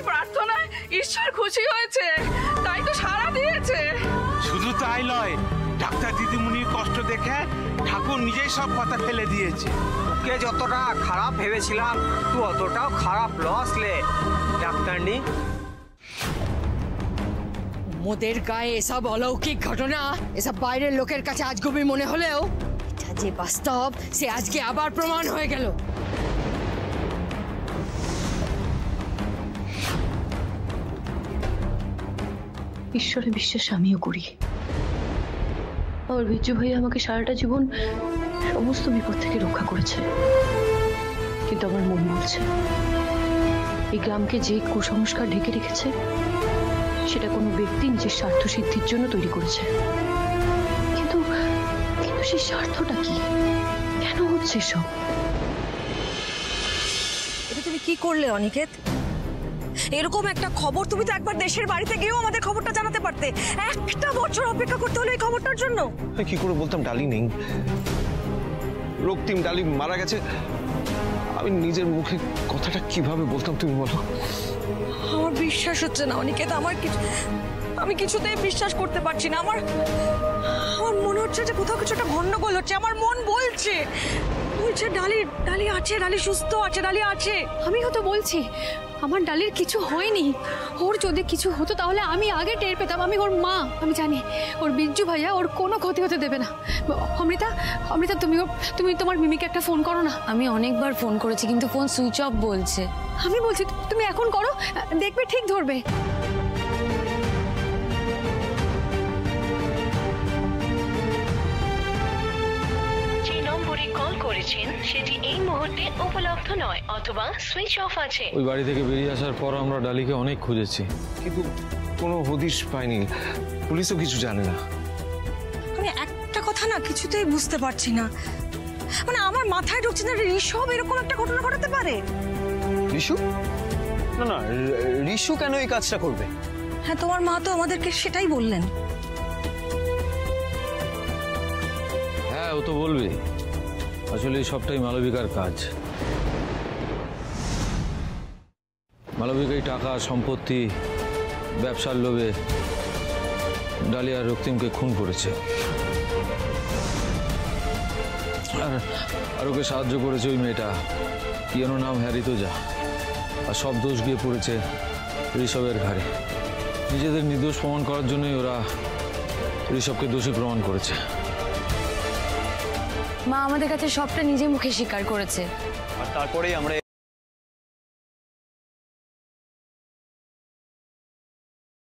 প্রার্থনায় ঈশ্বর খুশি হয়েছে, তাই তো সাড়া দিয়েছে। শুধু তাই নয়, ডাক্তার দিদিমণির কষ্ট দেখে ঠাকুর নিজেই সব কথা ফেলে দিয়েছে। ওকে যতটা খারাপ ভেবেছিলাম তুই অতটাও খারাপ লসলে ডাক্তারনি। মোদের গায়ে এসব অলৌকিক ঘটনা এসব বাইরের লোকের কাছে আজগুবি মনে হলেও এটা যে বাস্তব সে আজকে আবার প্রমাণ হয়ে গেল। ঈশ্বরে বিশ্বাস আমিও করি। আমার বিজ্জু ভাই আমাকে সারাটা জীবন সমস্ত বিপদ থেকে রক্ষা করেছে, কিন্তু আমার মন বলছে এই গ্রামকে যে কুসংস্কার ঢেকে রেখেছে সেটা কোনো ব্যক্তি নিজের স্বার্থ সিদ্ধির জন্য তৈরি করেছে। কিন্তু কিন্তু সেই স্বার্থটা কি, কেন হচ্ছে সব? এটা তুমি কি করলে অনিকেত? এরকম একটা খবর তুমি তো একবার দেশের বাড়িতে গিয়েও আমাদের খবরটা জানাতে পারতে। একটা বছর অপেক্ষা করতে হলো এই খবরটার জন্য। কি করে বলতাম ডালি নেই, রক্তিম ডালি মারা গেছে, আমি নিজের মুখে কথাটা কিভাবে বলতাম তুমি বলো? আমার বিশ্বাস হচ্ছে না অনিকেত, আমি কিছুতেই বিশ্বাস করতে পারছি না। আমার মনে হচ্ছে যে কোথাও কিছু একটা গন্ডগোল হচ্ছে। আমার মন বলছে ডালি আছে, ডালি সুস্থ আছে, ডালি আছে। আমিও তো বলছি আমার ডালির কিছু হয়নি। ওর যদি কিছু হতো তাহলে আমি আগে টের পেতাম। আমি ওর মা, আমি জানি ওর বিজ্জু ভাইয়া ওর কোনো ক্ষতি হতে দেবে না। অমৃতা তুমি তোমার মিমিকে একটা ফোন করো না। আমি অনেকবার ফোন করেছি কিন্তু ফোন সুইচ অফ বলছে। আমি বলছি তুমি এখন করো, দেখবে ঠিক ধরবে। কল করেছেন সেটি এই মুহূর্তে উপলব্ধ নয় অথবা সুইচ অফ আছে। ওই বাড়ি থেকে বেরিয়ে আসার পর আমরা ডালিকে অনেক খুঁজেছি, কিন্তু কোনো হদিশ পাইনি, পুলিশও কিছু জানে না। আমি একটা কথা না কিছুতেই বুঝতে পারছি না, মানে আমার মাথায় ঢুকছে না ঋষভ এরকম একটা ঘটনা ঘটাতে পারে। ঋষু? না, ঋষু কেন এই কাজটা করবে? হ্যাঁ, তোমার মা তো আমাদেরকে সেটাই বললেন। হ্যাঁ, ও তো বলবে। আসলে সবটাই মালবিকার কাজ। মালবিকাই টাকা, সম্পত্তি, ব্যবসার লোভে ডালি আর রক্তিমকে খুন করেছে, আর ওকে সাহায্য করেছে ওই মেয়েটা, কি যেন নাম, হ্যারিতোজা। আর সব দোষ গিয়ে পড়েছে ঋষভের ঘাড়ে। নিজেদের নির্দোষ প্রমাণ করার জন্যই ওরা ঋষভকে দোষী প্রমাণ করেছে। মা আমাদের কাছে সবটা নিজে মুখে স্বীকার করেছে। আর তারপরেই আমরা